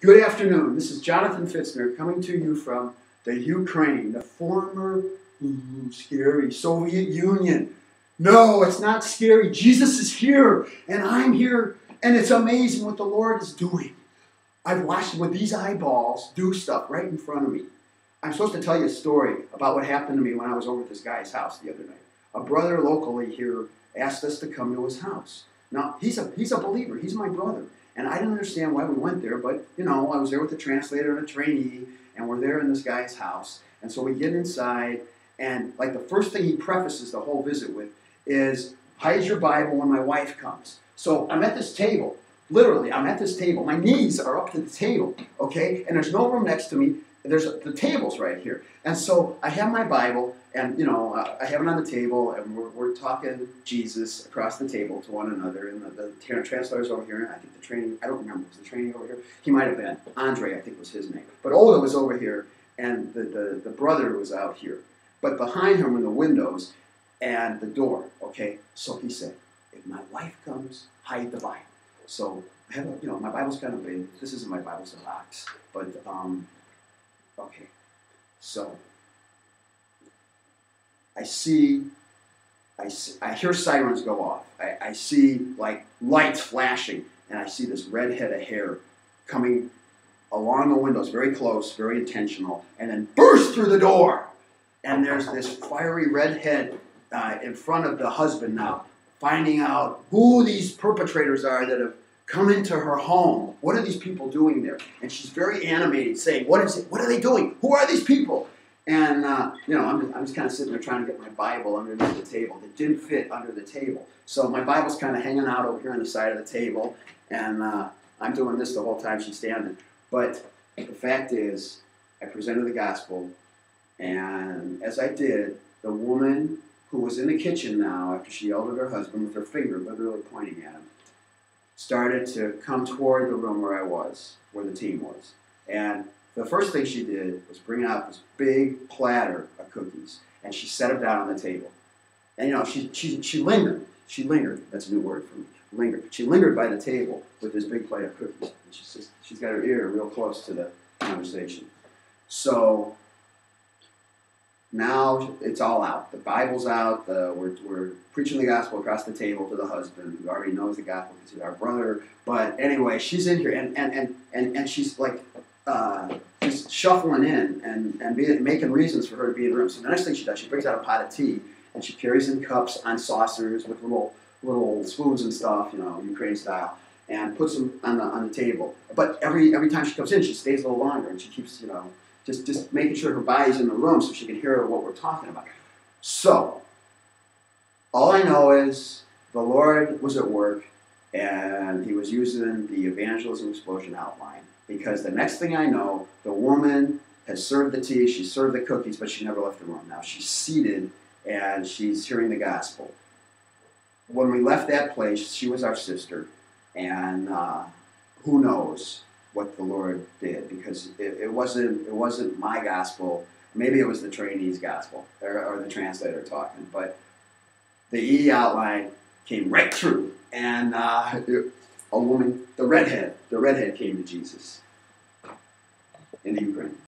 Good afternoon. This is Jonathan Fitzner coming to you from the Ukraine, the former scary Soviet Union. No, it's not scary. Jesus is here, and I'm here, and it's amazing what the Lord is doing. I've watched with these eyeballs do stuff right in front of me. I'm supposed to tell you a story about what happened to me when I was over at this guy's house the other night. A brother locally here asked us to come to his house. Now, he's a believer. He's my brother. And I didn't understand why we went there, but, you know, I was there with the translator and a trainee, and we're there in this guy's house. And so we get inside, and like the first thing he prefaces the whole visit with is, hide your Bible when my wife comes. So I'm at this table. Literally, I'm at this table. My knees are up to the table, okay? And there's no room next to me. The table's right here. And so I have my Bible, and, you know, I have it on the table, and we're talking Jesus across the table to one another, and the translator's over here, and I think the training, I don't remember, was the training over here? He might have been. Andre, I think was his name. But Ola was over here, and the brother was out here. But behind him were the windows and the door, okay? So he said, if my wife comes, hide the Bible. So I have, you know, my Bible's kind of big. This isn't my Bible, it's a box. But, okay. So I hear sirens go off. I see like lights flashing, and I see this red head of hair coming along the windows, very close, very intentional, and then burst through the door. And there's this fiery red head in front of the husband now, finding out who these perpetrators are that have come into her home. What are these people doing there? And she's very animated, saying, what is it? What are they doing? Who are these people? And, you know, I'm just kind of sitting there trying to get my Bible underneath the table. It didn't fit under the table. So my Bible's kind of hanging out over here on the side of the table, and I'm doing this the whole time she's standing. But the fact is, I presented the gospel, and as I did, the woman who was in the kitchen now, after she yelled at her husband with her finger literally pointing at him, started to come toward the room where I was, where the team was. And the first thing she did was bring out this big platter of cookies, and she set them down on the table. And, you know, she lingered. She lingered. That's a new word for me. Lingered. She lingered by the table with this big plate of cookies. And she's got her ear real close to the conversation. So now it's all out. The Bible's out. We're preaching the gospel across the table to the husband, who already knows the gospel because he's our brother. But anyway, she's in here, and she's like just shuffling in and making reasons for her to be in the room. So the next thing she does, she brings out a pot of tea, and she carries in cups on saucers with little spoons and stuff, you know, Ukraine style, and puts them on the table. But every time she comes in, she stays a little longer, and she keeps, you know, just making sure her body's in the room so she can hear what we're talking about. So, all I know is the Lord was at work, and he was using the evangelism explosion outline. Because the next thing I know, the woman has served the tea, she served the cookies, but she never left the room. Now she's seated, and she's hearing the gospel. When we left that place, she was our sister, and who knows what the Lord did, because it wasn't my gospel. Maybe it was the trainee's gospel, or the translator talking, but the E outline came right through, and a woman, the redhead came to Jesus in the Ukraine.